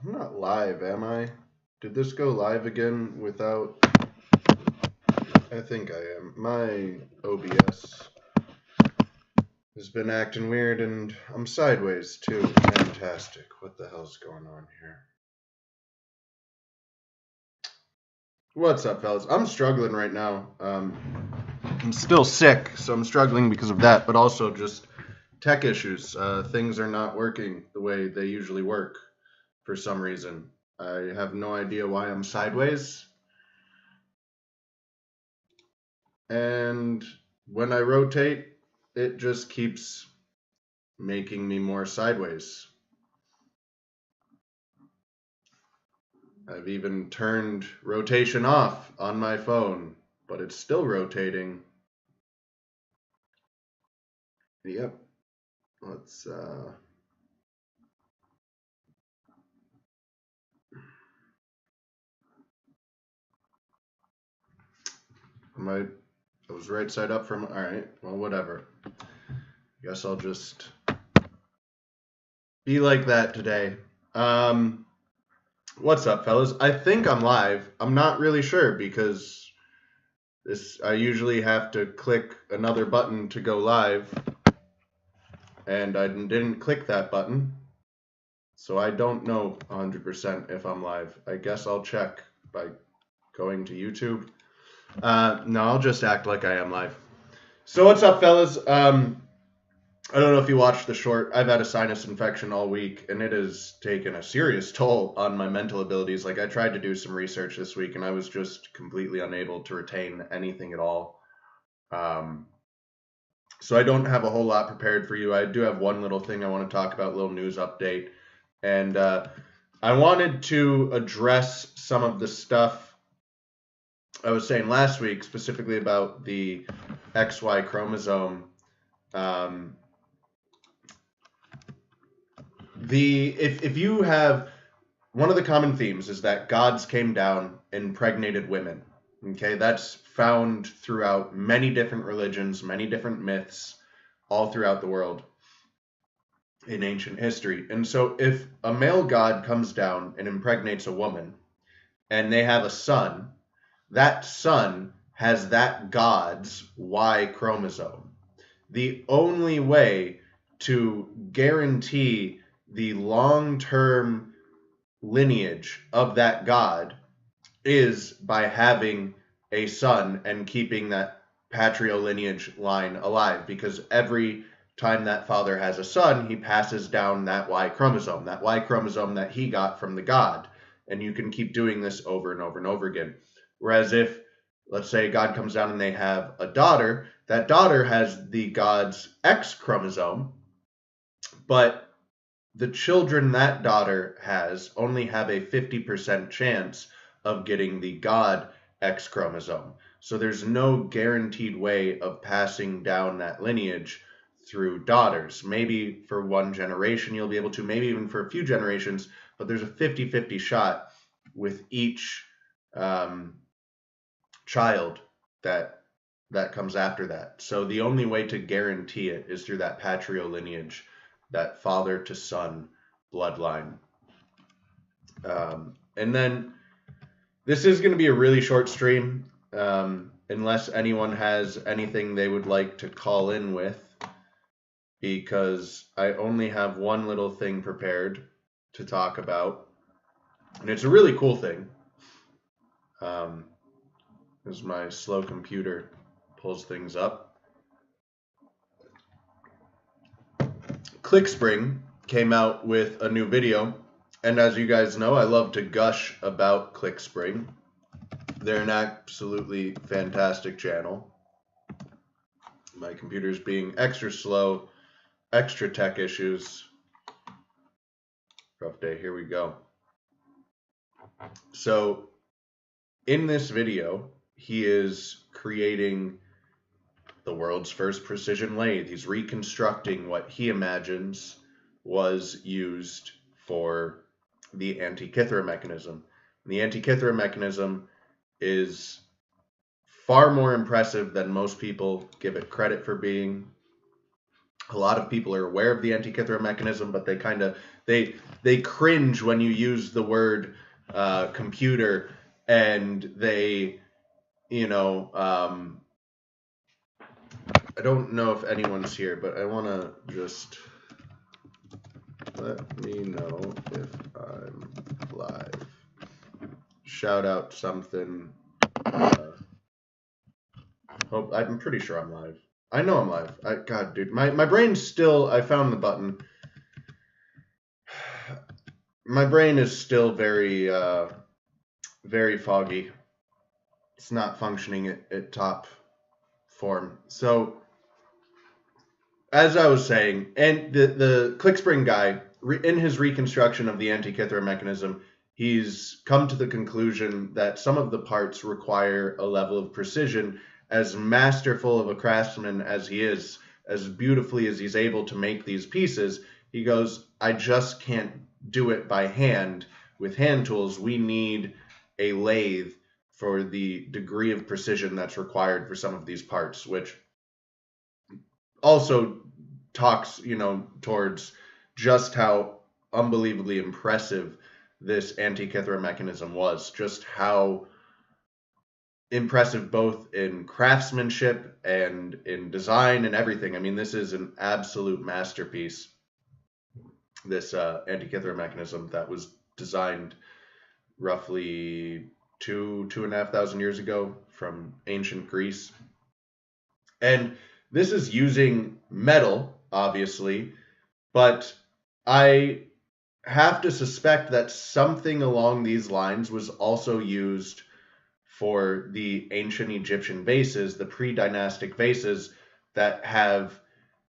I'm not live, am I? Did this go live again without... I think I am. My OBS has been acting weird, and I'm sideways, too. Fantastic. What the hell's going on here? What's up, fellas? I'm struggling right now. I'm still sick, so I'm struggling because of that, but also just tech issues. Things are not working the way they usually work for some reason. I have no idea why I'm sideways. And when I rotate, it just keeps making me more sideways. I've even turned rotation off on my phone, but it's still rotating. Yep. Let's I was right side up from... Alright, well, whatever. Guess I'll just be like that today. What's up, fellas? I think I'm live. I'm not really sure because I usually have to click another button to go live, and I didn't click that button, so I don't know 100% if I'm live. I guess I'll check by going to YouTube. No, I'll just act like I am live. So what's up, fellas? I don't know if you watched the short. I've had a sinus infection all week, and it has taken a serious toll on my mental abilities. Like, I tried to do some research this week, and I was just completely unable to retain anything at all. So I don't have a whole lot prepared for you. I do have one little thing I want to talk about, a little news update. And I wanted to address some of the stuff I was saying last week, specifically about the XY chromosome. If you have... One of the common themes is that gods came down and impregnated women. Okay, that's found throughout many different religions, many different myths, all throughout the world in ancient history. And so if a male god comes down and impregnates a woman, and they have a son, that son has that god's Y chromosome. The only way to guarantee the long-term lineage of that god is by having a son and keeping that patrilineage line alive, because every time that father has a son, he passes down that Y chromosome that he got from the god, and you can keep doing this over and over and over again. Whereas if, let's say, God comes down and they have a daughter, that daughter has the god's X chromosome, but the children that daughter has only have a 50% chance of getting the god X chromosome. So there's no guaranteed way of passing down that lineage through daughters. Maybe for one generation you'll be able to, maybe even for a few generations, but there's a 50-50 shot with each child that comes after that. So the only way to guarantee it is through that patrilineage, that father to son bloodline. And then this is going to be a really short stream, unless anyone has anything they would like to call in with, because I only have one little thing prepared to talk about, and it's a really cool thing. As my slow computer pulls things up. ClickSpring came out with a new video, and as you guys know, I love to gush about ClickSpring. They're an absolutely fantastic channel. My computer's being extra slow, extra tech issues. Rough day, here we go. So, in this video, he is creating the world's first precision lathe. He's reconstructing what he imagines was used for the Antikythera mechanism. The Antikythera mechanism is far more impressive than most people give it credit for being. A lot of people are aware of the Antikythera mechanism, but they cringe when you use the word computer, and they, you know, I don't know if anyone's here, but I want to just let me know if I'm live. Shout out something. Hope I'm pretty sure I'm live. I know I'm live. God, dude, my brain's still. I found the button. My brain is still very very foggy. It's not functioning at top form. So, as I was saying, and the ClickSpring guy, in his reconstruction of the Antikythera mechanism, he's come to the conclusion that some of the parts require a level of precision. As masterful of a craftsman as he is, as beautifully as he's able to make these pieces, he goes, I just can't do it by hand. With hand tools, we need a lathe for the degree of precision that's required for some of these parts, which also talks, towards just how unbelievably impressive this Antikythera mechanism was, just how impressive both in craftsmanship and in design and everything. I mean, this is an absolute masterpiece, this Antikythera mechanism that was designed roughly 2,500 years ago from ancient Greece. And this is using metal, obviously, but I have to suspect that something along these lines was also used for the ancient Egyptian vases, the pre-dynastic vases that have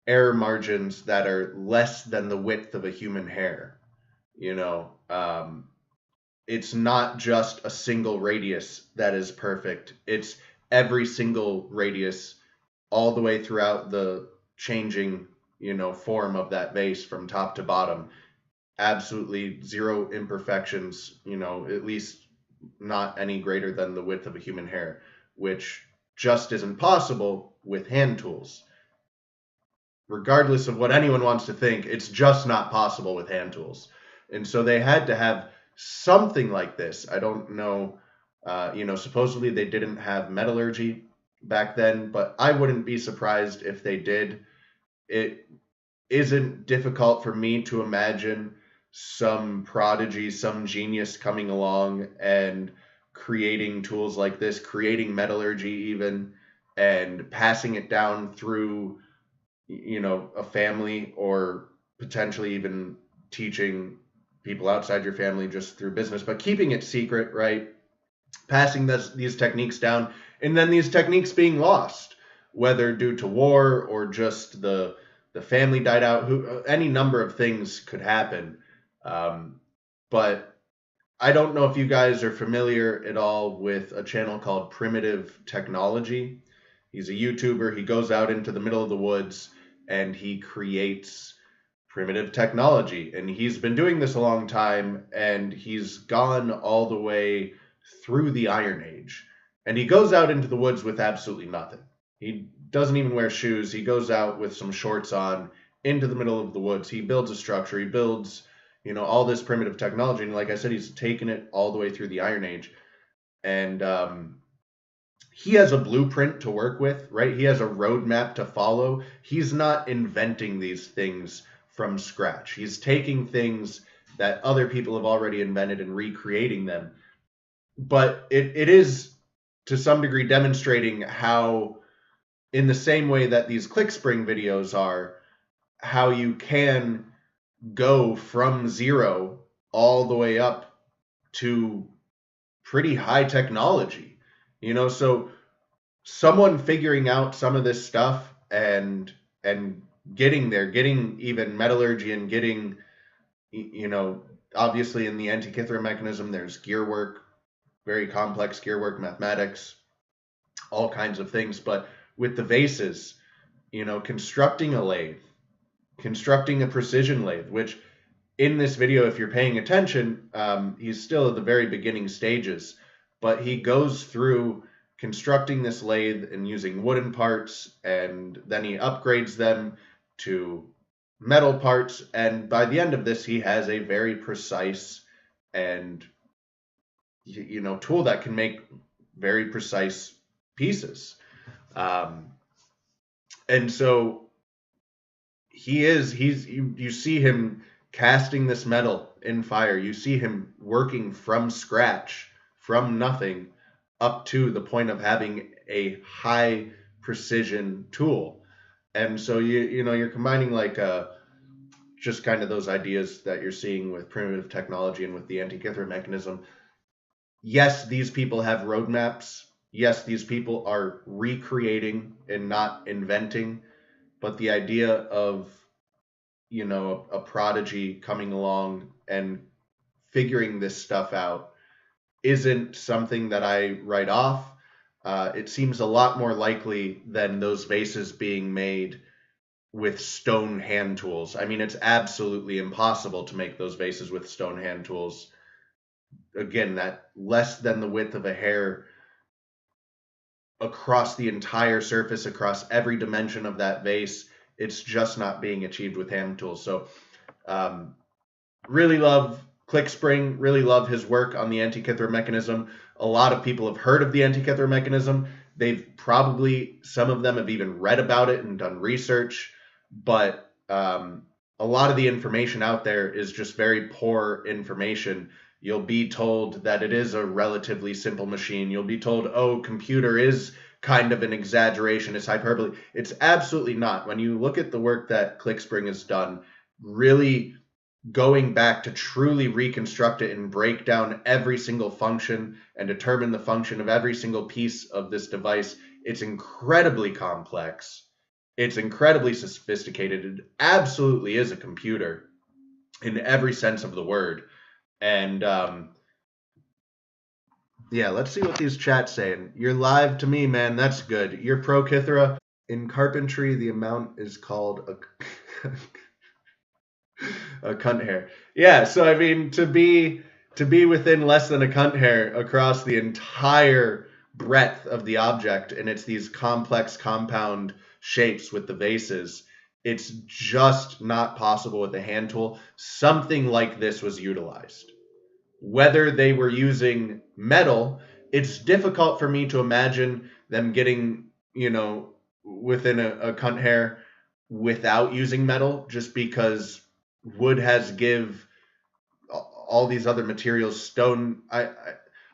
error margins that are less than the width of a human hair. It's not just a single radius that is perfect. It's every single radius all the way throughout the changing, form of that vase from top to bottom. Absolutely zero imperfections, at least not any greater than the width of a human hair, which just isn't possible with hand tools. Regardless of what anyone wants to think, it's just not possible with hand tools. And so they had to have something like this. I don't know, supposedly they didn't have metallurgy back then, but I wouldn't be surprised if they did. It isn't difficult for me to imagine some prodigy, some genius coming along and creating tools like this, creating metallurgy even, and passing it down through, a family, or potentially even teaching people outside your family just through business, but keeping it secret, right? Passing these techniques down, and then these techniques being lost, whether due to war or just the family died out. Any number of things could happen. But I don't know if you guys are familiar at all with a channel called Primitive Technology. He's a YouTuber. He goes out into the middle of the woods and he creates primitive technology. And he's been doing this a long time, and he's gone all the way through the Iron Age. And he goes out into the woods with absolutely nothing. He doesn't even wear shoes. He goes out with some shorts on into the middle of the woods. He builds a structure. He builds, all this primitive technology. And like I said, he's taken it all the way through the Iron Age. And he has a blueprint to work with, right? He has a roadmap to follow. He's not inventing these things from scratch. He's taking things that other people have already invented and recreating them. But it is, to some degree, demonstrating how, in the same way that these ClickSpring videos are, how you can go from zero all the way up to pretty high technology. So someone figuring out some of this stuff and getting there, getting even metallurgy, and getting, obviously in the Antikythera mechanism, there's gear work, very complex gear work, mathematics, all kinds of things. But with the vases, constructing a lathe, constructing a precision lathe, which in this video, if you're paying attention, he's still at the very beginning stages, but he goes through constructing this lathe and using wooden parts, and then he upgrades them to metal parts, and by the end of this, he has a very precise and tool that can make very precise pieces. Um, and so you see him casting this metal in fire. You see him working from scratch, from nothing, up to the point of having a high precision tool. And so you're combining like just kind of those ideas that you're seeing with primitive technology and with the Antikythera mechanism. Yes, these people have roadmaps. Yes, these people are recreating and not inventing. But the idea of a prodigy coming along and figuring this stuff out isn't something that I write off. It seems a lot more likely than those vases being made with stone hand tools. I mean, it's absolutely impossible to make those vases with stone hand tools. Again, that less than the width of a hair across the entire surface, across every dimension of that vase, it's just not being achieved with hand tools. So really love ClickSpring, really love his work on the Antikythera mechanism. A lot of people have heard of the Antikythera mechanism. They've probably, some of them have even read about it and done research, but a lot of the information out there is just very poor information. You'll be told that it is a relatively simple machine. You'll be told, oh, computer is kind of an exaggeration, it's hyperbole. It's absolutely not. When you look at the work that ClickSpring has done, really going back to truly reconstruct it and break down every single function and determine the function of every single piece of this device, it's incredibly complex. It's incredibly sophisticated. It absolutely is a computer in every sense of the word. And yeah, let's see what these chats saying. You're live to me, man. That's good. You're pro Kythera. In carpentry, the amount is called a cunt hair. Yeah, so I mean, to be within less than a cunt hair across the entire breadth of the object, and it's these complex compound shapes with the vases, it's just not possible with a hand tool. Something like this was utilized. Whether they were using metal, it's difficult for me to imagine them getting, within a cunt hair without using metal, just because wood has give, all these other materials, stone. I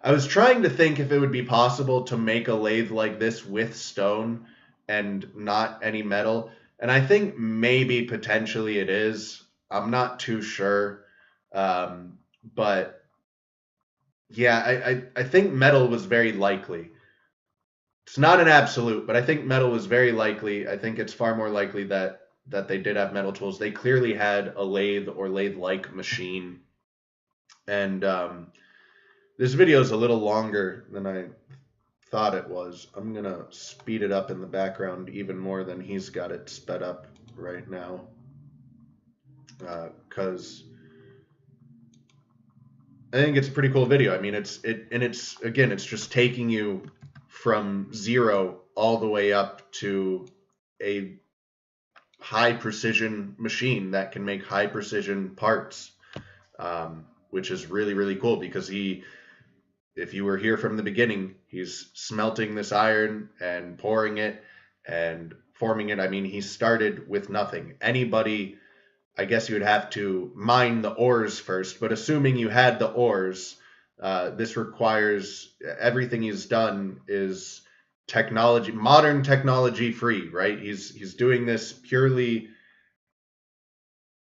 was trying to think if it would be possible to make a lathe like this with stone and not any metal, and I think maybe potentially it is. I'm not too sure, but yeah, I think metal was very likely. It's not an absolute, but I think metal was very likely. I think it's far more likely that they did have metal tools. They clearly had a lathe or lathe-like machine. And this video is a little longer than I thought it was. I'm going to speed it up in the background even more than he's got it sped up right now. Because I think it's a pretty cool video. I mean, it's just taking you from zero all the way up to a high precision machine that can make high precision parts, which is really, really cool because if you were here from the beginning, he's smelting this iron and pouring it and forming it. I mean, he started with nothing. Anybody, I guess you would have to mine the ores first, but assuming you had the ores, this requires, everything he's done is technology, modern technology free, right? He's doing this purely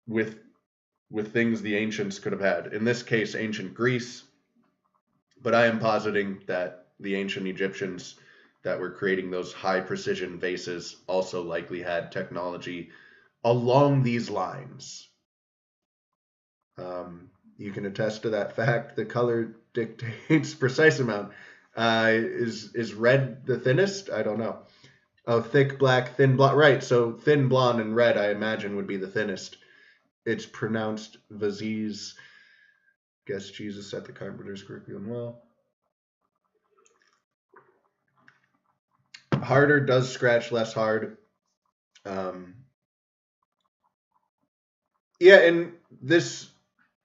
with things the ancients could have had. In this case, ancient Greece, but I am positing that the ancient Egyptians that were creating those high precision vases also likely had technology along these lines. You can attest to that fact. The color dictates precise amount. Is red the thinnest? I don't know. Oh, thick black, thin blonde. Right, so thin blonde and red, I imagine, would be the thinnest. It's pronounced Vaziz. Guess Jesus set the carpenter's curriculum well. Harder does scratch less hard. Yeah, and this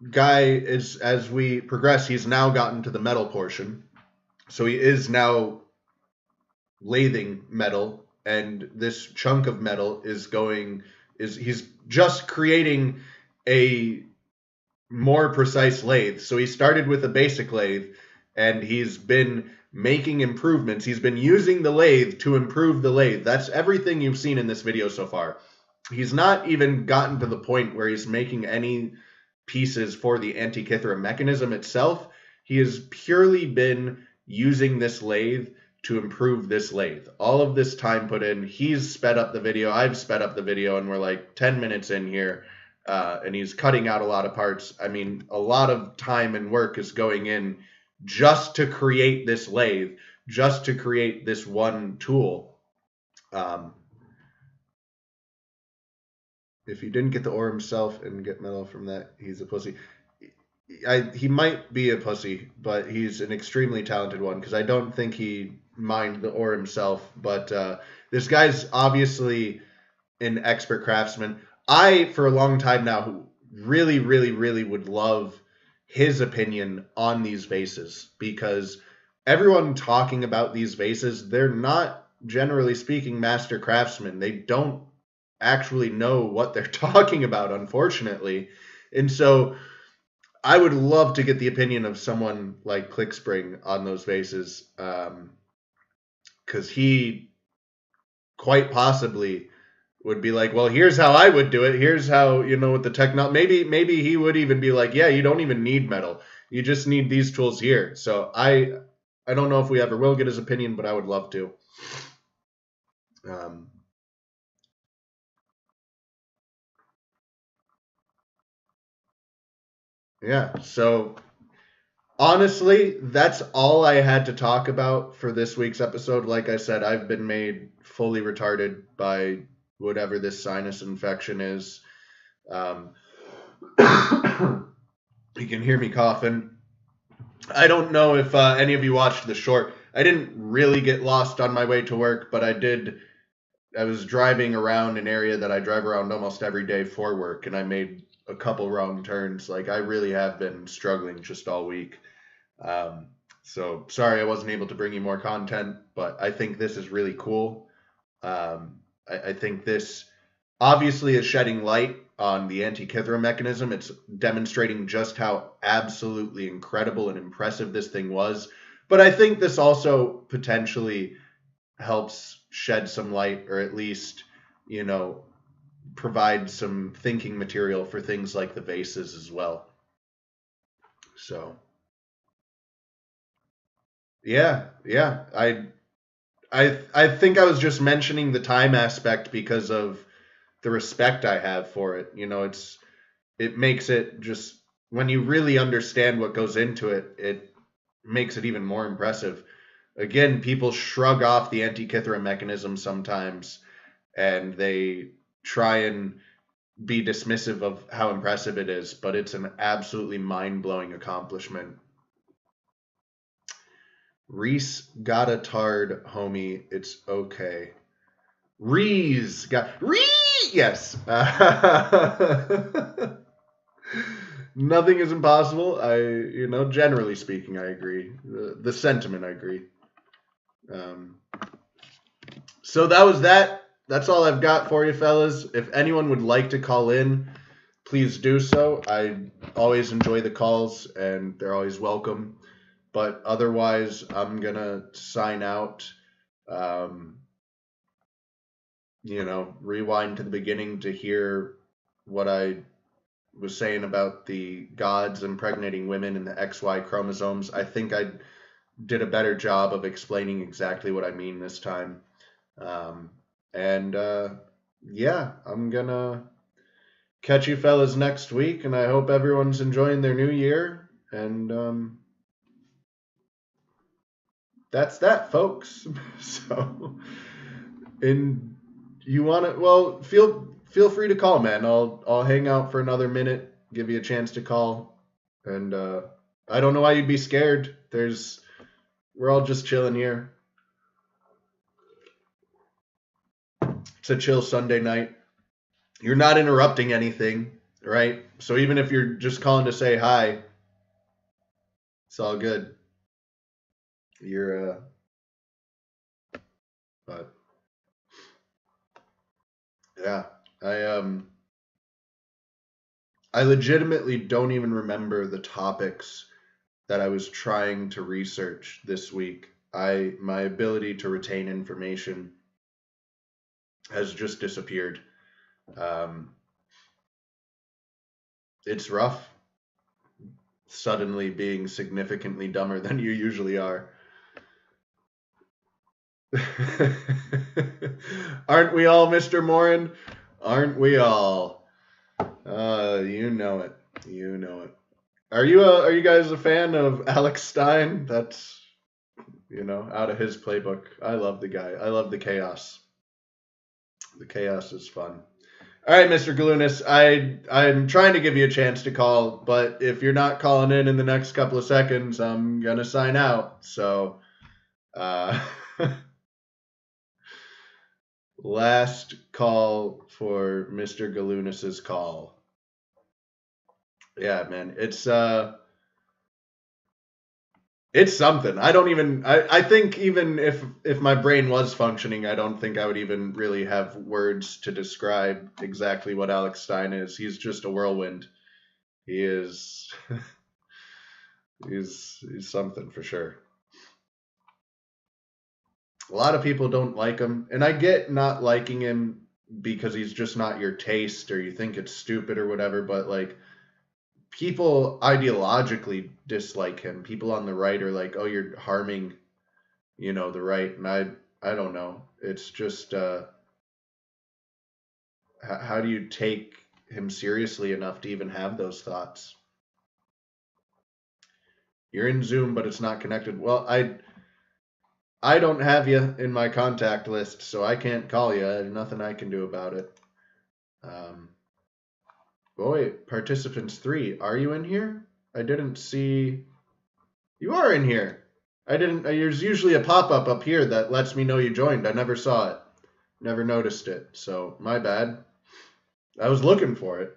guy is, as we progress, he's now gotten to the metal portion. So he is now lathing metal, and this chunk of metal is he's just creating a more precise lathe. So he started with a basic lathe, and he's been making improvements. He's been using the lathe to improve the lathe. That's everything you've seen in this video so far. He's not even gotten to the point where he's making any pieces for the Antikythera mechanism itself. He has purely been using this lathe to improve this lathe. All of this time put in, he's sped up the video, I've sped up the video, and we're like 10 minutes in here, and he's cutting out a lot of parts. I mean, a lot of time and work is going in just to create this lathe, just to create this one tool. If he didn't get the ore himself and get metal from that, he's a pussy. He might be a pussy, but he's an extremely talented one, because I don't think he mined the ore himself. But this guy's obviously an expert craftsman. I, for a long time now, really, really, really would love his opinion on these vases, because everyone talking about these vases, they're not, generally speaking, master craftsmen. They don't actually know what they're talking about, unfortunately. And so I would love to get the opinion of someone like Clickspring on those vases, because he quite possibly would be like, well, here's how I would do it. Here's how, with the technology. Maybe he would even be like, yeah, you don't even need metal. You just need these tools here. So I don't know if we ever will get his opinion, but I would love to. Yeah. So honestly, that's all I had to talk about for this week's episode. Like I said, I've been made fully retarded by whatever this sinus infection is. You can hear me coughing. I don't know if any of you watched the short. I didn't really get lost on my way to work, but I did. I was driving around an area that I drive around almost every day for work, and I made a couple wrong turns. Like, I really have been struggling just all week. So sorry I wasn't able to bring you more content, but I think this is really cool. I think this obviously is shedding light on the Antikythera mechanism. It's demonstrating just how absolutely incredible and impressive this thing was. But I think this also potentially helps shed some light, or at least, provide some thinking material for things like the vases as well. So yeah. I think I was just mentioning the time aspect because of the respect I have for it. It makes it just, when you really understand what goes into it, it makes it even more impressive. Again, people shrug off the Antikythera mechanism sometimes, and they try and be dismissive of how impressive it is, but it's an absolutely mind-blowing accomplishment. Reese got a tard, homie. It's okay. Reese got yes. Nothing is impossible. Generally speaking, I agree. The sentiment, I agree. So that was that. That's all I've got for you, fellas. If anyone would like to call in, please do so. I always enjoy the calls, and they're always welcome. But otherwise, I'm going to sign out. Rewind to the beginning to hear what I was saying about the gods impregnating women and the XY chromosomes. I think I did a better job of explaining exactly what I mean this time. Yeah, I'm going to catch you fellas next week, and I hope everyone's enjoying their new year. And that's that, folks. So, and you want to, well, feel free to call, man. I'll hang out for another minute, give you a chance to call. And I don't know why you'd be scared. We're all just chilling here. It's a chill Sunday night. You're not interrupting anything. right? So even if you're just calling to say hi, it's all good. You're but yeah, I legitimately don't even remember the topics that I was trying to research this week. My ability to retain information has just disappeared. Um, it's rough suddenly being significantly dumber than you usually are. Aren't we all, Mr. Morin? Aren't we all? You know it. You know it. Are you guys a fan of Alex Stein? That's, out of his playbook. I love the guy. I love the chaos. The chaos is fun. All right, Mr. Galunas, I'm trying to give you a chance to call, but if you're not calling in the next couple of seconds, I'm gonna sign out. So, uh, last call for Mr. Galunas's call. Yeah, man, it's something. I think even if my brain was functioning, I don't think I would even really have words to describe exactly what Alex Stein is. He's just a whirlwind. He is he's something for sure. A lot of people don't like him, and I get not liking him because he's just not your taste or you think it's stupid or whatever, but like people ideologically dislike him. People on the right are like, "Oh, you're harming, the right." And I don't know. It's just how do you take him seriously enough to even have those thoughts? You're in Zoom, but it's not connected. Well, I don't have you in my contact list, so I can't call you. There's nothing I can do about it. Boy, participants 3, are you in here? I didn't see. You are in here. I didn't. There's usually a pop-up up here that lets me know you joined. I never saw it. Never noticed it. So my bad. I was looking for it.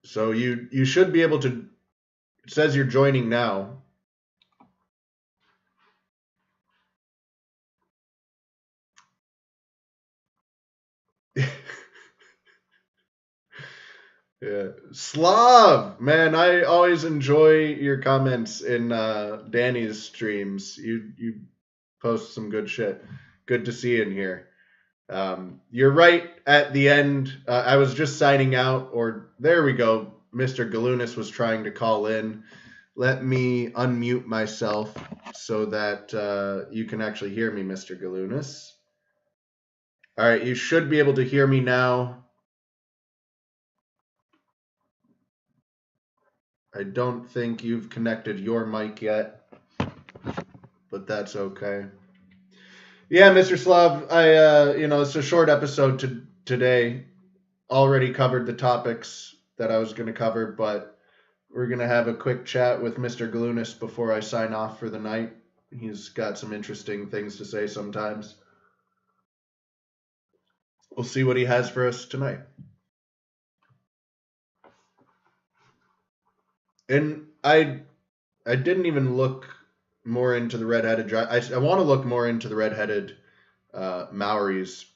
So you should be able to. It says you're joining now. Yeah. Slav, man, I always enjoy your comments in Danny's streams. You post some good shit. Good to see you in here. You're right at the end. I was just signing out, or there we go. Mr. Galunas was trying to call in. Let me unmute myself so that you can actually hear me, Mr. Galunas. All right, you should be able to hear me now. I don't think you've connected your mic yet, but that's okay. Yeah, Mr. Slav, it's a short episode today. Already covered the topics that I was going to cover, but we're going to have a quick chat with Mr. Galunas before I sign off for the night. He's got some interesting things to say sometimes. We'll see what he has for us tonight. And I didn't even look more into the redheaded. I want to look more into the redheaded Maoris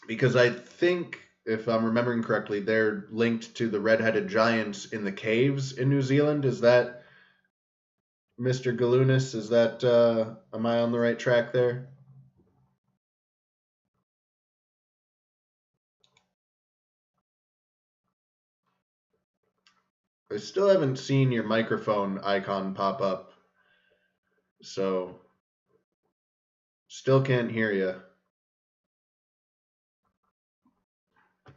because I think, if I'm remembering correctly, they're linked to the redheaded giants in the caves in New Zealand. Is that Mr. Galunas? Is that am I on the right track there? I still haven't seen your microphone icon pop up, so still can't hear you.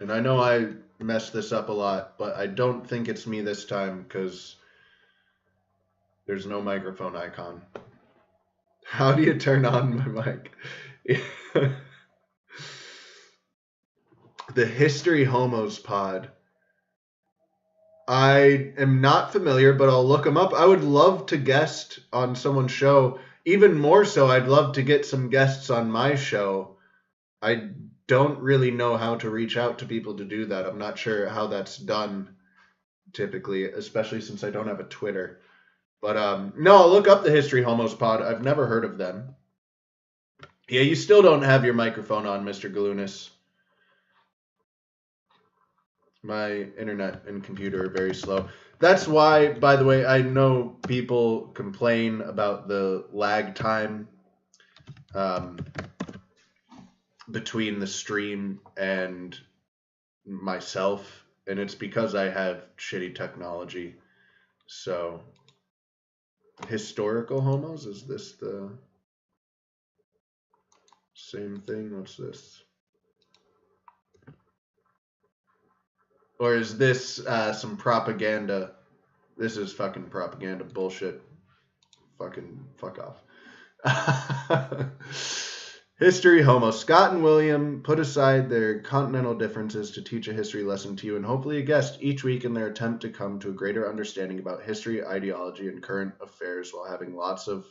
And I know I messed this up a lot, but I don't think it's me this time because there's no microphone icon. How do you turn on my mic? The History Homos pod. I am not familiar, but I'll look them up. I would love to guest on someone's show. Even more so, I'd love to get some guests on my show. I don't really know how to reach out to people to do that. I'm not sure how that's done typically, especially since I don't have a Twitter. But no, I'll look up the History Homos Pod. I've never heard of them. Yeah, you still don't have your microphone on, Mr. Galunas. My internet and computer are very slow. That's why, by the way, I know people complain about the lag time between the stream and myself, and it's because I have shitty technology. So, historical homos, is this the same thing? What's this? Or is this some propaganda? This is fucking propaganda bullshit. Fucking fuck off. History Homo. Scott and William put aside their continental differences to teach a history lesson to you and hopefully a guest each week in their attempt to come to a greater understanding about history, ideology, and current affairs while having lots of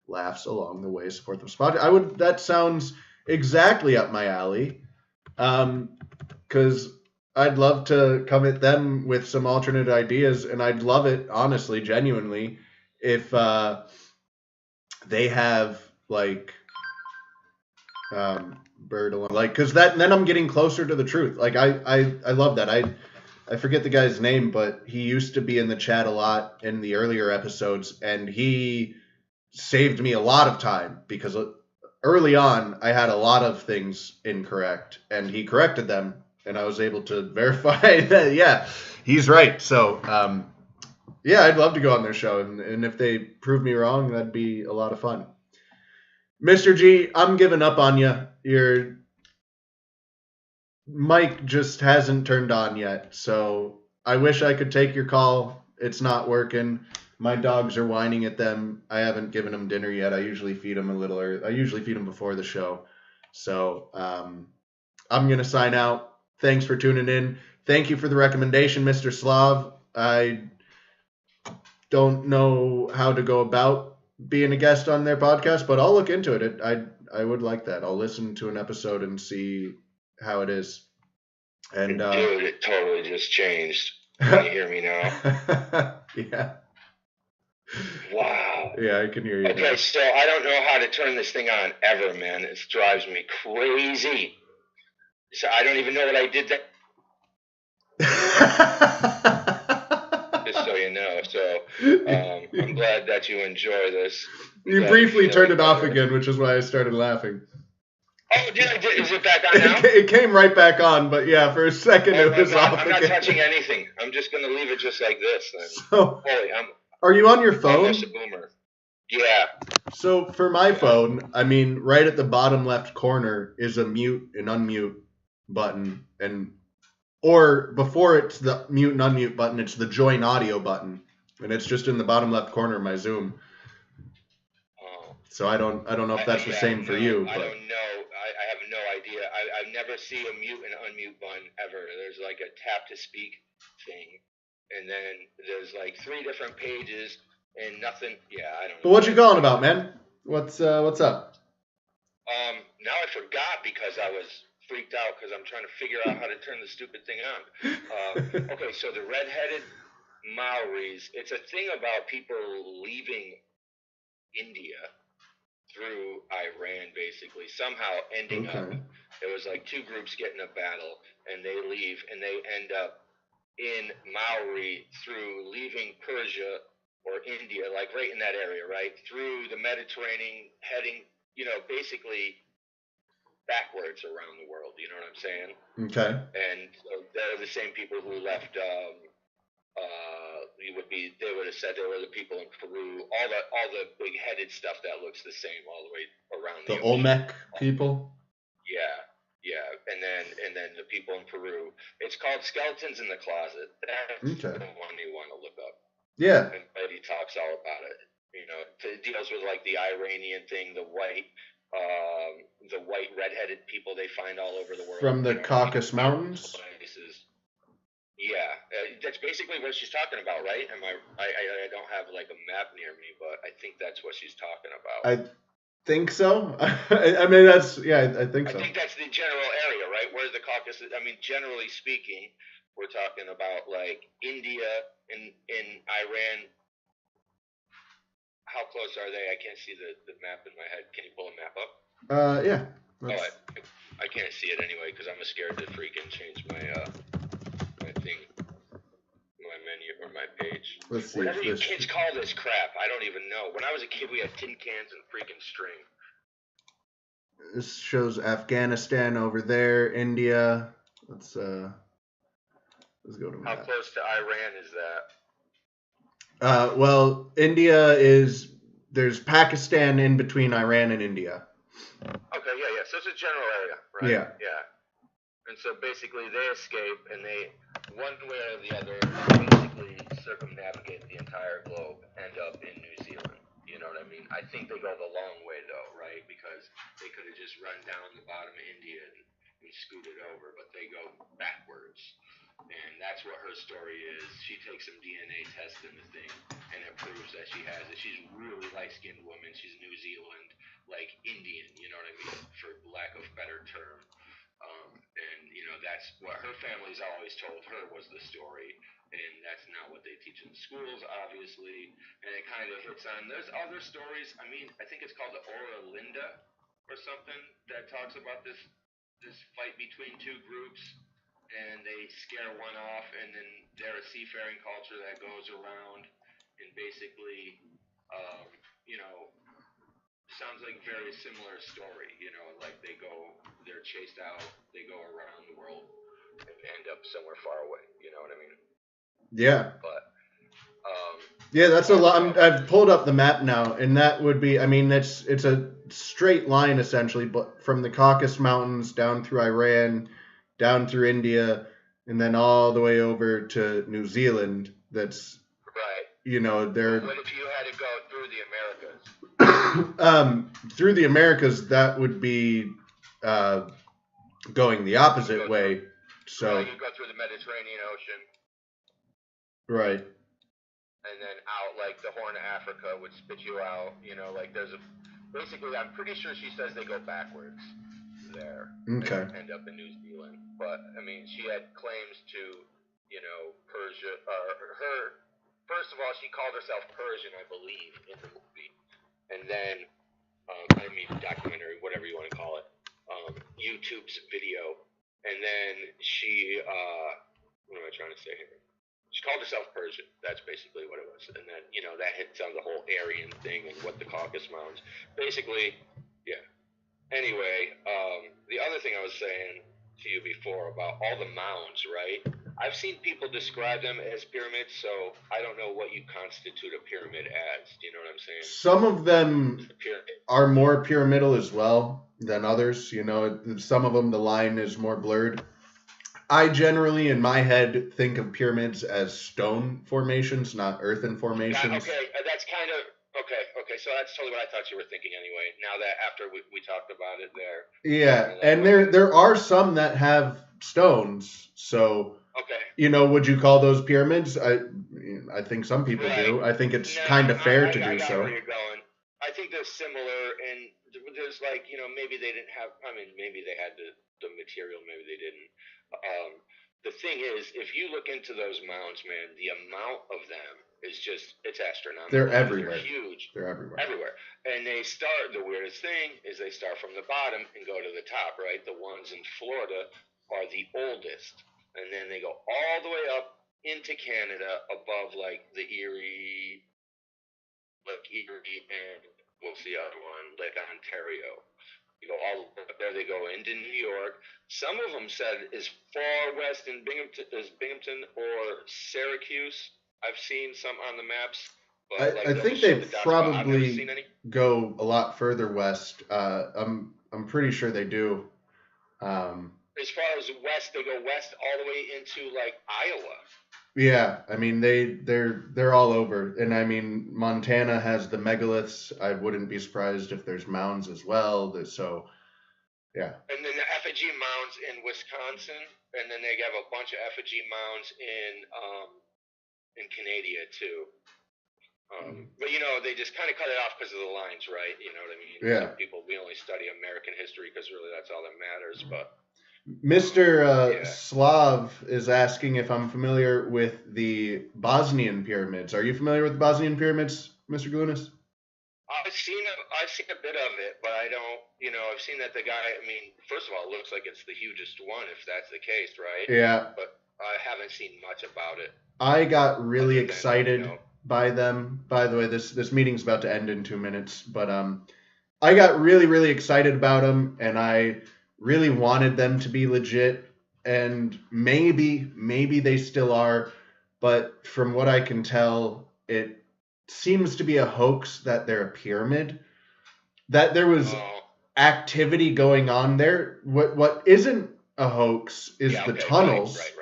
laughs along the way. Support them spot. That sounds exactly up my alley. Because I'd love to come at them with some alternate ideas, and I'd love it, honestly, genuinely, if they have like bird along, like, because then I'm getting closer to the truth. Like I love that. I forget the guy's name, but he used to be in the chat a lot in the earlier episodes, and he saved me a lot of time because early on I had a lot of things incorrect, and he corrected them, and I was able to verify that, yeah, he's right. So, yeah, I'd love to go on their show, and if they prove me wrong, that'd be a lot of fun. Mr. G, I'm giving up on you. Your mic just hasn't turned on yet, so I wish I could take your call. It's not working. My dogs are whining at them. I haven't given them dinner yet. I usually feed them a little early. I usually feed them before the show. So I'm going to sign out. Thanks for tuning in. Thank you for the recommendation, Mr. Slav. I don't know how to go about being a guest on their podcast, but I'll look into it. I would like that. I'll listen to an episode and see how it is. And dude, it totally just changed. Can you hear me now? Yeah. Wow. Yeah, I can hear you. Okay, now. So I don't know how to turn this thing on ever, man. It drives me crazy. So I don't even know what I did that. Just so you know. So I'm glad that you enjoy this. You briefly turned it off again, which is why I started laughing. Oh, is it back on now? It came right back on, but yeah, for a second it was off again. I'm not touching anything. I'm just going to leave it just like this then. So, Holy, are you on your phone? Almost a boomer. Yeah. So for my phone, I mean, right at the bottom left corner is a mute and unmute button, or before it's the mute and unmute button, it's the join audio button, and it's just in the bottom left corner of my Zoom. Oh. So I don't know if that's the same for you. But. I don't know. I have no idea. I've never seen a mute and unmute button ever. There's like a tap to speak thing, and then there's like 3 different pages and nothing. Yeah, I don't know. But what you calling about, man? What's up? Now I forgot because I was freaked out because I'm trying to figure out how to turn the stupid thing on. Okay, so the red-headed Maoris, it's a thing about people leaving India through Iran, basically, somehow ending up, it was like 2 groups get in a battle, and they leave, and they end up in Maori through leaving Persia or India, like right in that area, right, through the Mediterranean, heading, basically backwards around the world, you know what I'm saying? Okay. And so they're the same people who left, they would have said they were the people in Peru, all the big-headed stuff that looks the same all the way around the Olmec people? Yeah, and then the people in Peru. It's called Skeletons in the Closet. That's the one you want to look up. Yeah. And Betty talks all about it. It deals with like the Iranian thing, the white red-headed people they find all over the world. From the Caucasus Mountains? Places. Yeah, that's basically what she's talking about, right? I don't have like a map near me, but I think that's what she's talking about. I think so. I mean, that's, yeah, I think so. I think that's the general area, right? Where's the Caucasus? I mean, generally speaking, we're talking about like India and Iran. How close are they? I can't see the map in my head. Can you pull a map up? Yeah. Oh, I can't see it anyway because I'm scared to freaking change my my thing, my menu or my page. Let's see. Whatever you kids call this crap, I don't even know. When I was a kid, we had tin cans and freaking string. This shows Afghanistan over there, India. Let's go to map. How close to Iran is that? Well, India is, there's Pakistan in between Iran and India. Okay, yeah. So it's a general area, right? Yeah. And so basically they escape and they, one way or the other, basically circumnavigate the entire globe, end up in New Zealand. You know what I mean? I think they go the long way though, right? Because they could have just run down the bottom of India and scooted over, but they go backwards. And that's what her story is. She takes some DNA test in the thing, and it proves that she has it. She's a really light-skinned woman. She's New Zealand, like Indian, you know what I mean, for lack of better term. And, you know, that's what her family's always told her was the story. And that's not what they teach in schools, obviously. And it kind of hits on, there's other stories. I mean, I think it's called the Ora Linda or something that talks about this fight between two groups. And they scare one off, and then they're a seafaring culture that goes around and basically, you know, sounds like very similar story, you know, like they're chased out, they go around the world and end up somewhere far away, you know what I mean? Yeah. But, yeah, that's a lot. I've pulled up the map now, and that would be, I mean, it's a straight line essentially, but from the Caucasus Mountains down through Iran, down through India, and then all the way over to New Zealand. That's right. You know, they're. What if you had to go through the Americas? Through the Americas, that would be going the opposite way. So you go through the Mediterranean Ocean. Right. And then out, like the Horn of Africa would spit you out. You know, like basically, I'm pretty sure she says they go backwards there. Okay. They end up in New Zealand. But, I mean, she had claims to, you know, Persia, first of all, she called herself Persian, I believe, in the movie. And then, documentary, whatever you want to call it, YouTube's video. And then she, what am I trying to say here? She called herself Persian. That's basically what it was. And then, you know, that hits on the whole Aryan thing and what the Caucasus Mountains. Basically, yeah. Anyway, the other thing I was saying to you before about all the mounds, right? I've seen people describe them as pyramids, so I don't know what you constitute a pyramid as. Do you know what I'm saying? Some of them are more pyramidal as well than others. You know, some of them, the line is more blurred. I generally, in my head, think of pyramids as stone formations, not earthen formations. Okay, that's kind of... Okay, so that's totally what I thought you were thinking anyway, now that after we talked about it there. Yeah, and there are some that have stones, so... Okay. You know, would you call those pyramids? I think some people do. I think it's kind of fair to do so. Where you're going. I think they're similar, and there's like, you know, maybe they didn't have... I mean, maybe they had the material, maybe they didn't. The thing is, if you look into those mounds, man, the amount of them is just, it's astronomical. They're everywhere. They're huge. They're everywhere. Everywhere. And they start, the weirdest thing is they start from the bottom and go to the top, right? The ones in Florida are the oldest. And then they go all the way up into Canada above like the Erie, and what's the other one? Lake Ontario. You go all up there, they go into New York. Some of them said as far west in Binghamton or Syracuse. I've seen some on the maps. But I think they probably go a lot further west. I'm pretty sure they do. As far as west, they go west all the way into like Iowa. Yeah, I mean they're all over, and I mean Montana has the megaliths. I wouldn't be surprised if there's mounds as well. So, yeah. And then the effigy mounds in Wisconsin, and then they have a bunch of effigy mounds in Canada too. But they just kind of cut it off because of the lines, right? You know what I mean? Yeah. People, we only study American history because really that's all that matters. But Mr. Slav is asking if I'm familiar with the Bosnian pyramids. Are you familiar with the Bosnian pyramids, Mr. Galunas? I've seen a bit of it, but I don't. I've seen that the guy. I mean, first of all, it looks like it's the hugest one, if that's the case, right? Yeah. But I haven't seen much about it. I got really excited by them. By the way, this meeting's about to end in 2 minutes, but I got really, really excited about them, and I really wanted them to be legit, and maybe they still are, but from what I can tell, it seems to be a hoax that they're a pyramid, that there was activity going on there. What isn't a hoax is the tunnels. Right.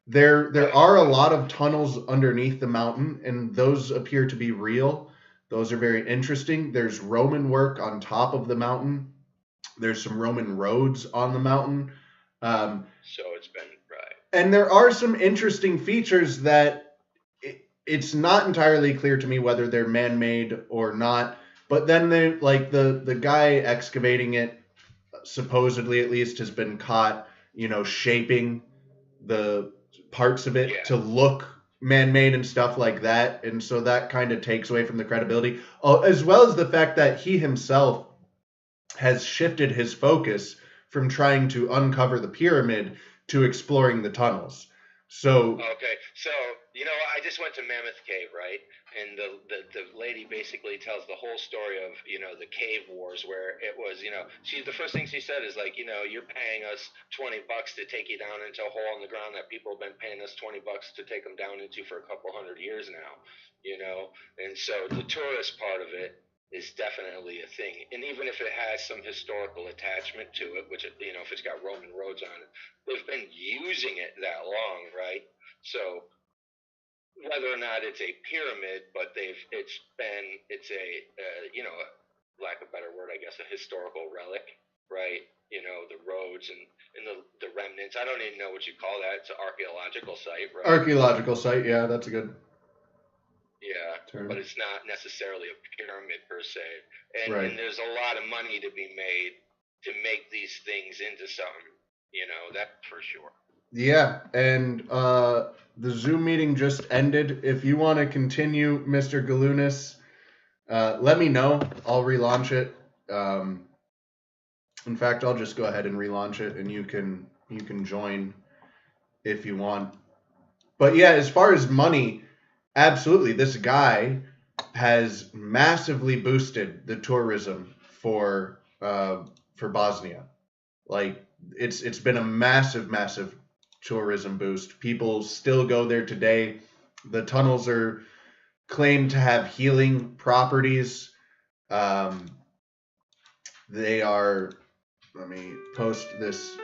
There are a lot of tunnels underneath the mountain, and those appear to be real. Those are very interesting. There's Roman work on top of the mountain. There's some Roman roads on the mountain. So it's been right. And there are some interesting features that it's not entirely clear to me whether they're man-made or not. But then they, like the guy excavating it, supposedly at least, has been caught, shaping the parts of it to look man-made and stuff like that, and so that kind of takes away from the credibility, as well as the fact that he himself has shifted his focus from trying to uncover the pyramid to exploring the tunnels. So I just went to Mammoth Cave, right? And the lady basically tells the whole story of the cave wars, where it was the first thing she said is like, you're paying us $20 to take you down into a hole in the ground that people have been paying us $20 to take them down into for a couple hundred years now, and so the tourist part of it is definitely a thing. And even if it has some historical attachment to it, which if it's got Roman roads on it, they've been using it that long, right? So whether or not it's a pyramid, but it's a lack of a better word, I guess, a historical relic, right? The roads and the remnants. I don't even know what you call that. It's an archaeological site, right? Archaeological site, yeah, that's a good. Yeah, term. But it's not necessarily a pyramid per se. And, right. And there's a lot of money to be made to make these things into something, that for sure. Yeah, and the Zoom meeting just ended. If you want to continue, Mr. Galunas, let me know. I'll relaunch it. In fact, I'll just go ahead and relaunch it, and you can join if you want. But yeah, as far as money, absolutely, this guy has massively boosted the tourism for Bosnia. Like it's been a massive tourism boost. People still go there today. The tunnels are claimed to have healing properties. They are. Let me post this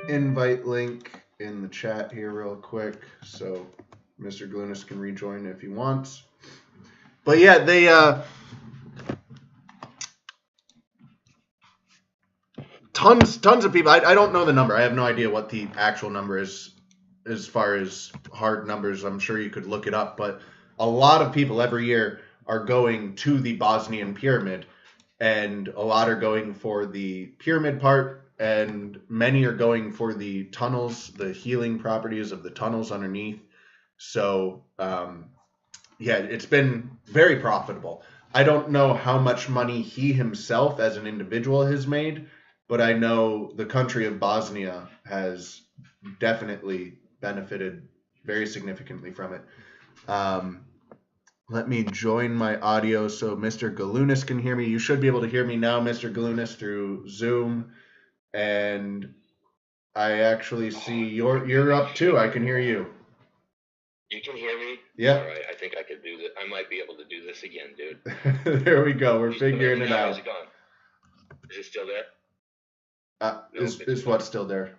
invite link in the chat here real quick so Mr. Galunas can rejoin if he wants. But yeah, they tons of people. I don't know the number. I have no idea what the actual number is as far as hard numbers. I'm sure you could look it up, but a lot of people every year are going to the Bosnian pyramid, and a lot are going for the pyramid part, and many are going for the tunnels, the healing properties of the tunnels underneath. So yeah, it's been very profitable. I don't know how much money he himself as an individual has made, but I know the country of Bosnia has definitely benefited very significantly from it. Let me join my audio so Mr. Galunas can hear me. You should be able to hear me now, Mr. Galunas, through Zoom. And I actually see you're up too. I can hear you. You can hear me? Yeah. All right, I think I could do this. I might be able to do this again, dude. There we go. We're figuring it out. Is it gone? Is it still there? No, is what still there?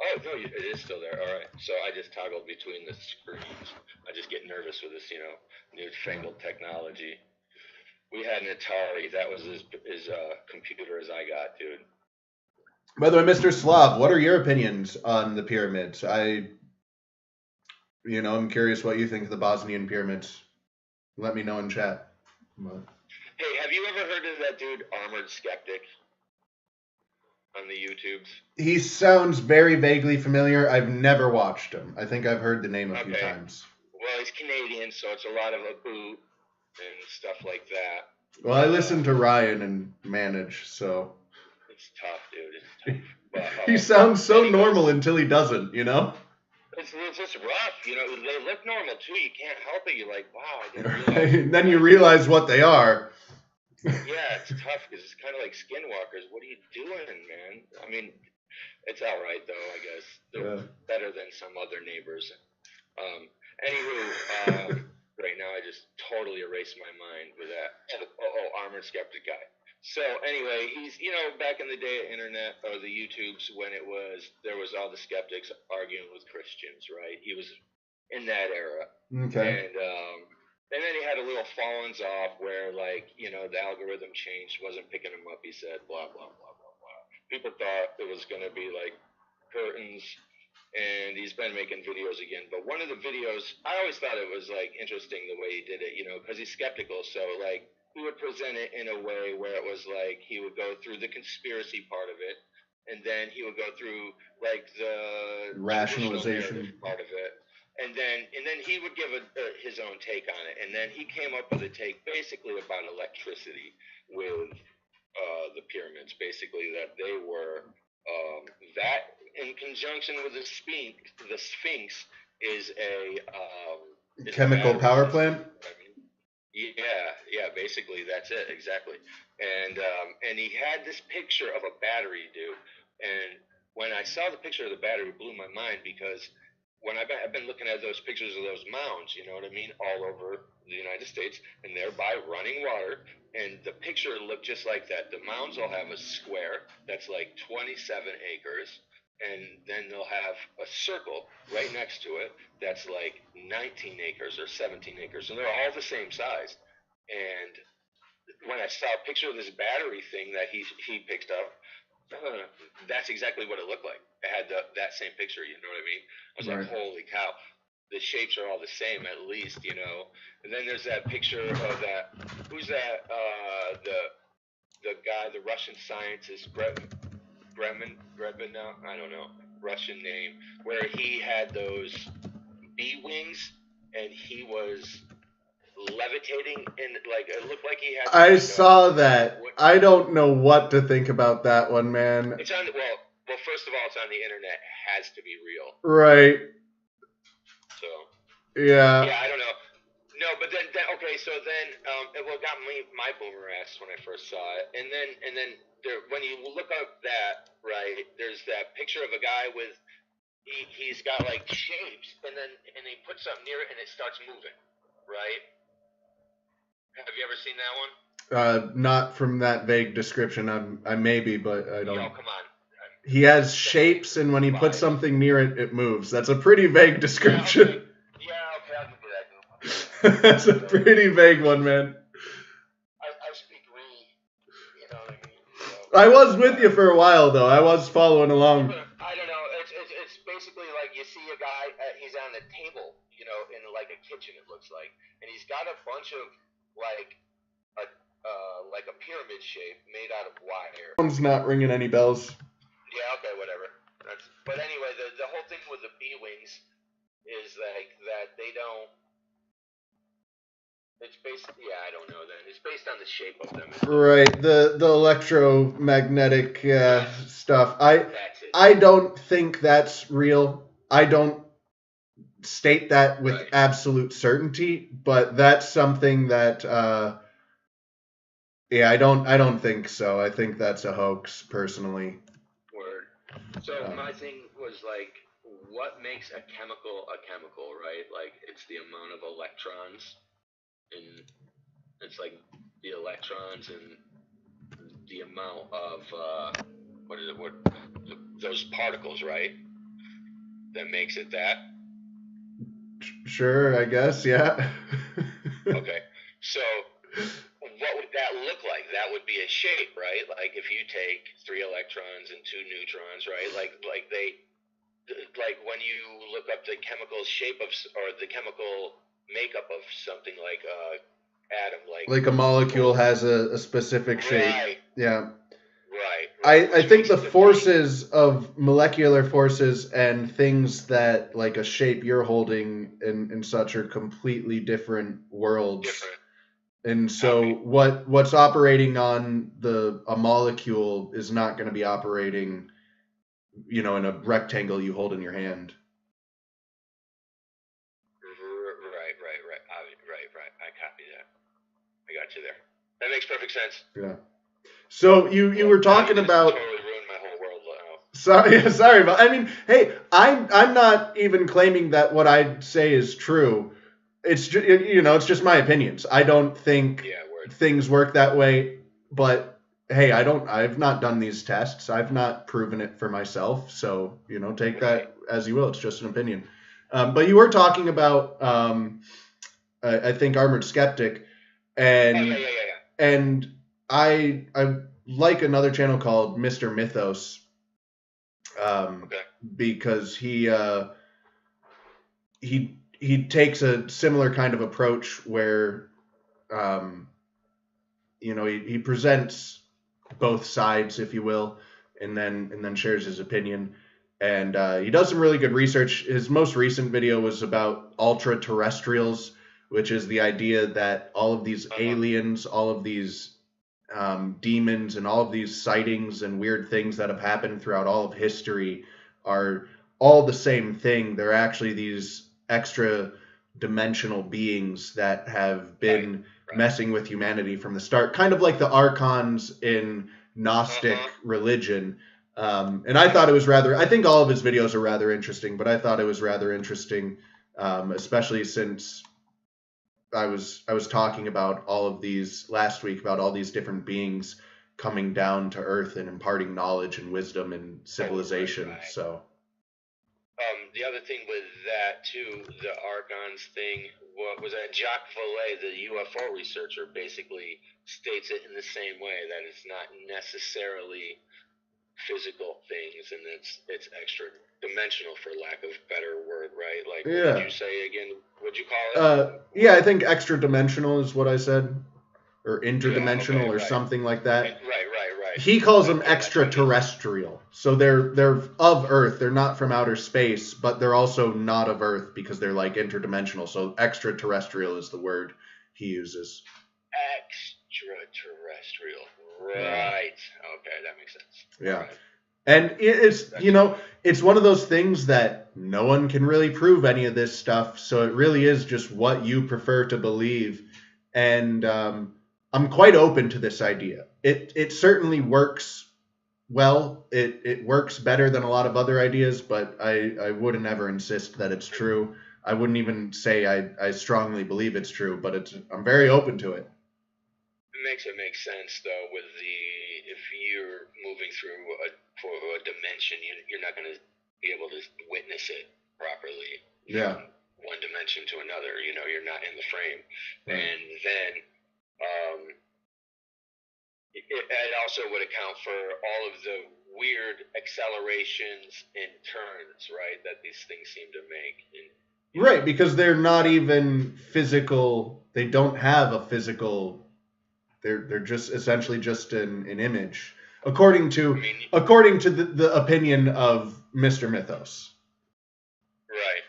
Oh, no, it is still there. All right. So I just toggled between the screens. I just get nervous with this, newfangled technology. We had an Atari. That was as computer as I got, dude. By the way, Mr. Slav, what are your opinions on the pyramids? I'm curious what you think of the Bosnian pyramids. let me know in chat. But Hey, have you ever heard of that dude, Armored Skeptic, on the YouTubes? he sounds very vaguely familiar. I've never watched him. I think I've heard the name a few Okay. times. Well, he's Canadian, so it's a lot of a boot and stuff like that. Well, I listen to Ryan and Manage, so It's tough, dude. It's tough. But, he sounds so normal until he doesn't, you know? It's just rough, you know. They look normal too. You can't help it. You're like, wow, I didn't Right? realize. And then you realize what they are. Yeah, it's tough because it's kind of like skinwalkers. What are you doing, man? I mean, it's all right though, I guess. They're better than some other neighbors. Anywho, right now I just totally erased my mind with that. Armored Skeptic guy. So anyway, he's, you know, back in the day of internet or the YouTubes when there was all the skeptics arguing with Christians, right? He was in that era. Okay. And then he had a little fallings off where, like, you know, the algorithm changed, wasn't picking him up. He said, blah, blah, blah, blah, blah. People thought it was going to be like curtains, and he's been making videos again. But one of the videos, I always thought it was, like, interesting the way he did it, you know, because he's skeptical. So, like, he would present it in a way where it was like he would go through the conspiracy part of it, and then he would go through, like, the rationalization part of it. And then he would give his own take on it. And then he came up with a take basically about electricity with the pyramids, basically that they were that in conjunction with the Sphinx is a chemical power plant. I mean, yeah, basically that's it exactly. And he had this picture of a battery, dude. And when I saw the picture of the battery, it blew my mind because when I've been looking at those pictures of those mounds, you know what I mean, all over the United States, and they're by running water, and the picture looked just like that. The mounds will have a square that's like 27 acres, and then they'll have a circle right next to it that's like 19 acres or 17 acres, and they're all the same size. And when I saw a picture of this battery thing that he picked up, that's exactly what it looked like. It had that same picture, you know what I mean? I was like, holy cow, the shapes are all the same at least, you know. And then there's that picture of that, who's that, the guy, the Russian scientist, Grebin, I don't know, Russian name, where he had those bee wings and he was levitating and like it looked like he had. I saw that. I don't know what to think about that one, man. It's on well, first of all, it's on the internet. It has to be real. Right. So. Yeah. Yeah, I don't know. No, but then okay, so then what got me my boomer ass when I first saw it, and then there, when you look up that right, there's that picture of a guy with he's got like shapes, and he puts something near it and it starts moving, right? Have you ever seen that one? Not from that vague description. I maybe, but I don't. Yo, come on. He has shapes, and when he puts something near it, it moves. That's a pretty vague description. Yeah, okay, I'll give you that. That's a pretty vague one, man. I speak you know what I mean? So, I was with you for a while, though. I was following along. I don't know. It's basically like you see a guy, he's on a table, you know, in like a kitchen, it looks like, and he's got a bunch of like a pyramid shape made out of wire. Phone's not ringing any bells. Yeah, okay, whatever. But anyway, the whole thing with the bee wings is like that they don't. It's based. Yeah, I don't know. Then it's based on the shape of them. Right, the electromagnetic stuff. I don't think that's real. I don't state that with absolute certainty, but that's something that yeah, I don't think so. I think that's a hoax, personally. Word. So my thing was like, what makes a chemical, right? Like, it's the amount of electrons, and it's like the electrons and the amount of those particles, right? That makes it that. Sure, I guess, yeah. Okay, so what would that look like? That would be a shape, right? Like if you take 3 electrons and 2 neutrons, right? Like when you look up the chemical shape of, or the chemical makeup of something like atom, like a molecule has a specific shape. Right. Yeah. Right. I think the forces of molecular forces and things that like a shape you're holding and such are completely different worlds. Different. And so what's operating on a molecule is not going to be operating, in a rectangle you hold in your hand. Right. I copy that. I got you there. That makes perfect sense. Yeah. So you were talking about. Totally ruined my whole world now. Sorry, but I mean, hey, I'm not even claiming that what I say is true. It's just, it's just my opinions. I don't think things work that way. But hey, I've not done these tests. I've not proven it for myself. So take that as you will. It's just an opinion. But you were talking about, I think, Armored Skeptic, and and I like another channel called Mr. Mythos, because he takes a similar kind of approach where, he presents both sides, if you will, and then shares his opinion. And he does some really good research. His most recent video was about ultra-terrestrials, which is the idea that all of these aliens, all of these demons, and all of these sightings and weird things that have happened throughout all of history are all the same thing. They're actually these extra-dimensional beings that have been messing with humanity from the start, kind of like the archons in Gnostic religion. And I thought it was I think all of his videos are rather interesting, but I thought it was rather interesting, especially since I was talking about all of these last week, about all these different beings coming down to Earth and imparting knowledge and wisdom and civilization. Right. So the other thing with that too, the archons thing, what was that? Jacques Vallée, the UFO researcher, basically states it in the same way, that it's not necessarily physical things, and it's extra dimensional, for lack of a better word, right? Like, what did you say again? What'd you call it? Yeah, I think extra dimensional is what I said, or interdimensional, or something like that. Right. He calls them extraterrestrial. So they're of Earth. They're not from outer space, but they're also not of Earth because they're like interdimensional. So extraterrestrial is the word he uses. Extraterrestrial. Right. Okay, that makes sense. Yeah. Right. And it's one of those things that no one can really prove any of this stuff. So it really is just what you prefer to believe. And I'm quite open to this idea. It certainly works well. It works better than a lot of other ideas, but I wouldn't ever insist that it's true. I wouldn't even say I strongly believe it's true, but I'm very open to it. It makes sense though, with if you're moving through a dimension, you're not going to be able to witness it properly. Yeah. From one dimension to another, you're not in the frame. Right. And then it also would account for all of the weird accelerations and turns, right, that these things seem to make. Right, because they're not even physical. They don't have a physical. They're just essentially just an image, according to the opinion of Mr. Mythos. Right.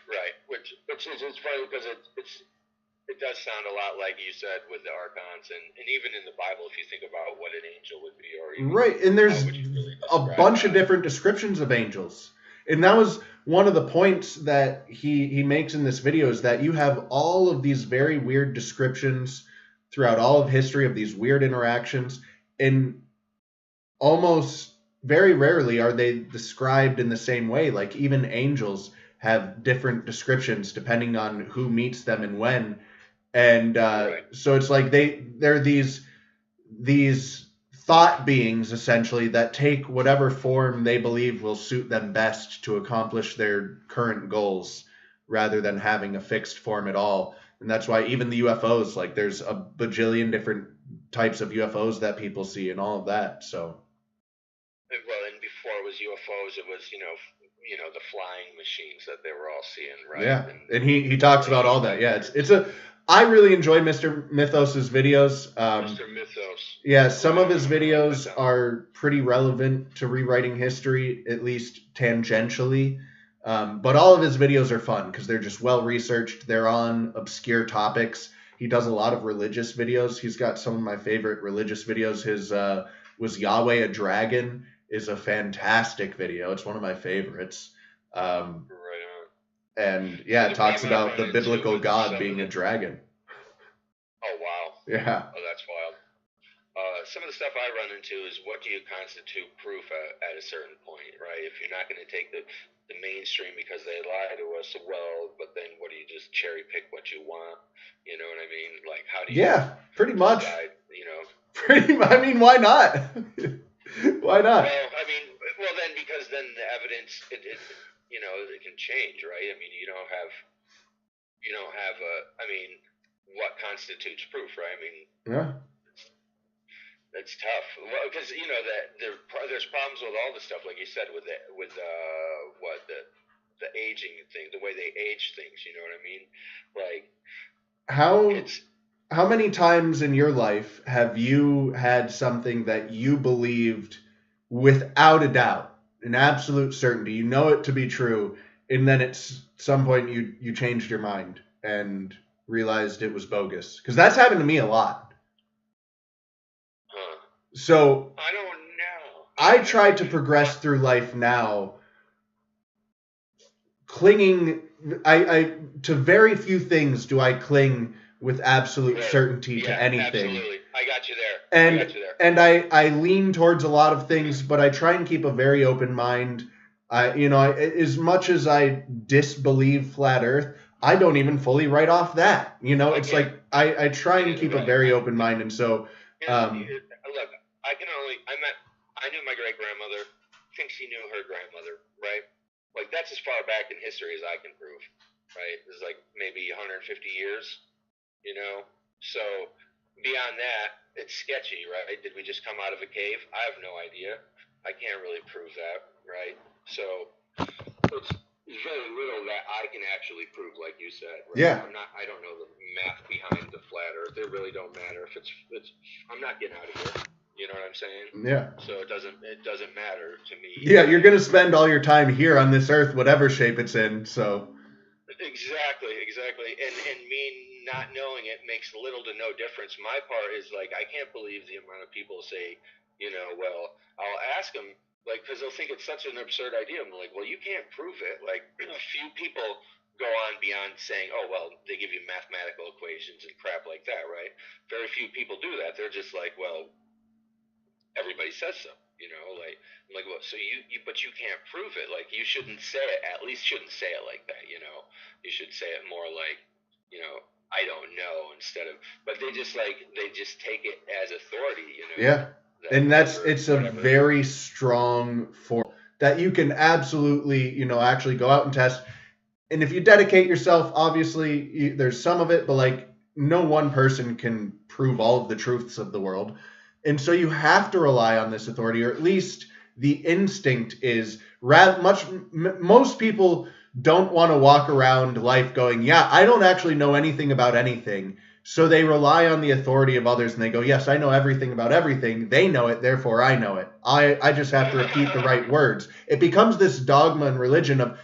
Which is funny because it does sound a lot like you said with the archons, and even in the Bible, if you think about what an angel would be, or even right, and there's a bunch of different descriptions of angels, and that was one of the points that he makes in this video, is that you have all of these very weird descriptions throughout all of history of these weird interactions, and almost very rarely are they described in the same way. Like even angels have different descriptions depending on who meets them and when. And so it's like they're these thought beings, essentially, that take whatever form they believe will suit them best to accomplish their current goals, rather than having a fixed form at all. And that's why even the UFOs, like there's a bajillion different types of UFOs that people see and all of that. So. Well, and before it was UFOs, it was, the flying machines that they were all seeing, right? Yeah, and he talks about all that. Yeah, I really enjoy Mr. Mythos's videos. Mr. Mythos. Yeah, some of his videos are pretty relevant to rewriting history, at least tangentially. But all of his videos are fun because they're just well researched. They're on obscure topics. He does a lot of religious videos. He's got some of my favorite religious videos. His Was Yahweh a Dragon is a fantastic video. It's one of my favorites. Right on. And yeah, it talks about the biblical God being a dragon. Oh, wow. Yeah. Oh, that's wild. Some of the stuff I run into is what do you constitute proof at a certain point, right? If you're not going to take the mainstream because they lie to us, well, but then what do you just cherry pick what you want? You know what I mean? Like, how do you pretty much. decide, I mean, why not? Why not? Well, then, because then the evidence, it can change, right? I mean, you don't have what constitutes proof, right? I mean, yeah. It's tough. Well, because that there's problems with all the stuff, like you said, with the aging thing, the way they age things. You know what I mean? Like how many times in your life have you had something that you believed without a doubt, an absolute certainty, you know it to be true, and then at some point you changed your mind and realized it was bogus? Because that's happened to me a lot. So I don't know. I try to progress through life now, clinging. To very few things do I cling with absolute certainty to anything. Absolutely, I got you there. And I lean towards a lot of things, but I try and keep a very open mind. As much as I disbelieve flat Earth, I don't even fully write off that. It's like I try and keep a very open mind, and so. Look, I knew my great grandmother. Thinks she knew her grandmother, right? Like, that's as far back in history as I can prove, right? It's like maybe 150 years, So beyond that, it's sketchy, right? Did we just come out of a cave? I have no idea. I can't really prove that, right? So it's very little that I can actually prove, like you said. Right? Yeah. I don't know the math behind the flat Earth. It really don't matter if it's. I'm not getting out of here. You know what I'm saying? Yeah. So it doesn't matter to me. Yeah, you're gonna spend all your time here on this Earth, whatever shape it's in. So. Exactly, and me not knowing it makes little to no difference. My part is like, I can't believe the amount of people say, well, I'll ask them, like, because they'll think it's such an absurd idea. I'm like, well, you can't prove it. Like, a few people go on beyond saying, oh, well, they give you mathematical equations and crap like that, right? Very few people do that. They're just like, well, everybody says so, like, I'm like, well, so but you can't prove it. Like, you shouldn't say it, at least shouldn't say it like that, You should say it more like, I don't know, instead of, but they just take it as authority, Yeah. And it's a very strong force that you can absolutely, actually go out and test. And if you dedicate yourself, obviously there's some of it, but like, no one person can prove all of the truths of the world. And so you have to rely on this authority, or at least the instinct is most people don't want to walk around life going, yeah, I don't actually know anything about anything. So they rely on the authority of others and they go, yes, I know everything about everything. They know it, therefore I know it. I just have to repeat the right words. It becomes this dogma in religion of,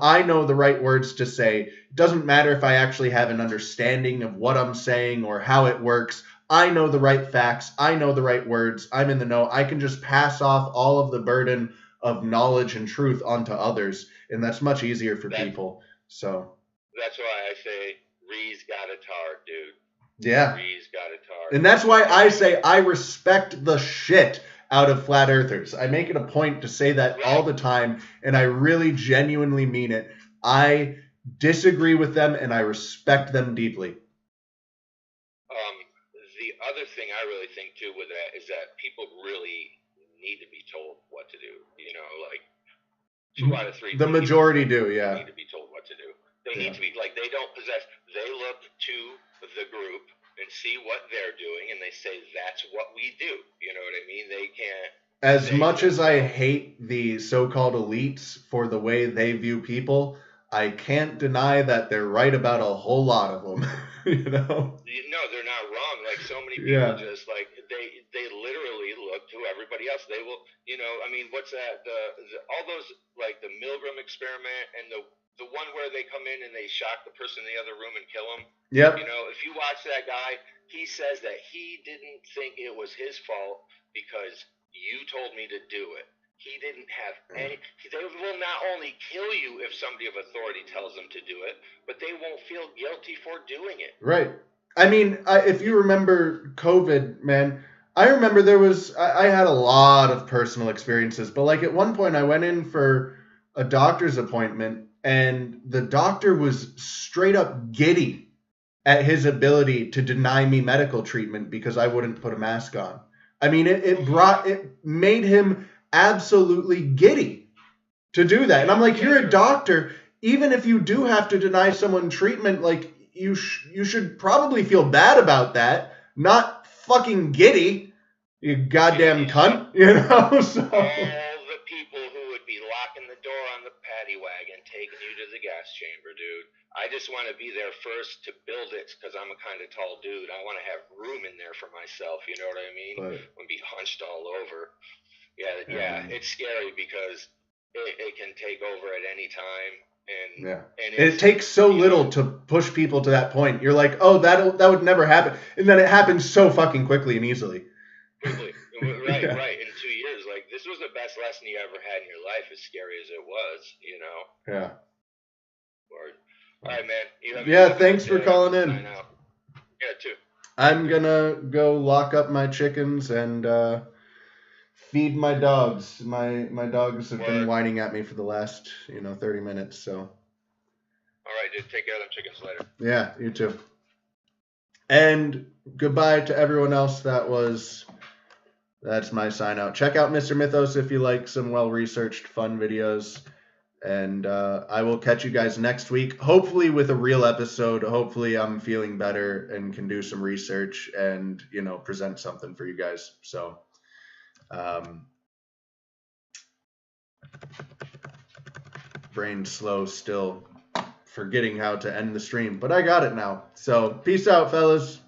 I know the right words to say. It doesn't matter if I actually have an understanding of what I'm saying or how it works. I know the right facts. I know the right words. I'm in the know. I can just pass off all of the burden of knowledge and truth onto others. And that's much easier for people. So that's why I say Ree's got a tar, dude. Yeah. Ree's got a tar. And that's why I say I respect the shit out of flat earthers. I make it a point to say that all the time, and I really genuinely mean it. I disagree with them and I respect them deeply. The other thing I really think too with that is that people really need to be told what to do. Like 2 out of 3. The majority do, yeah. Need to be told what to do. They need to be, like, they don't possess. They look to the group and see what they're doing, and they say that's what we do. You know what I mean? They can't. as much as I hate the so-called elites for the way they view people, I can't deny that they're right about a whole lot of them. You know? No, they're not wrong. Like so many people just like they literally look to everybody else. They will, you know. I mean, what's that? All those like the Milgram experiment and the one where they come in and they shock the person in the other room and kill him. Yep. You know, if you watch that guy, he says that he didn't think it was his fault because you told me to do it. He didn't have any. They will not only kill you if somebody of authority tells them to do it, but they won't feel guilty for doing it. Right. I mean, if you remember COVID, man, I remember I had a lot of personal experiences, but like at one point I went in for a doctor's appointment and the doctor was straight up giddy at his ability to deny me medical treatment because I wouldn't put a mask on. I mean, it made him absolutely giddy to do that. And I'm like, you're a doctor. Even if you do have to deny someone treatment, like you should probably feel bad about that, not fucking giddy, you goddamn cunt, you know? So. All the people who would be locking the door on the paddy wagon, taking you to the gas chamber, dude. I just want to be there first to build it because I'm a kind of tall dude. I want to have room in there for myself, you know what I mean? I want to be hunched all over. Yeah, it's scary because it can take over at any time, and it takes so little to push people to that point. You're like, oh, that would never happen, and then it happens so fucking quickly and easily. Quickly, right. In 2 years, like this was the best lesson you ever had in your life, as scary as it was, you know. Yeah. Lord. All right, man. Thanks for calling in. Yeah, too. I'm gonna go lock up my chickens and feed my dogs. My dogs have been whining at me for the last 30 minutes. So. All right, dude. Take care of them chickens later. Yeah, you too. And goodbye to everyone else. That's my sign out. Check out Mr. Mythos if you like some well-researched, fun videos. And I will catch you guys next week, hopefully with a real episode. Hopefully I'm feeling better and can do some research and, present something for you guys. So, brain slow still, forgetting how to end the stream. But I got it now. So, peace out, fellas.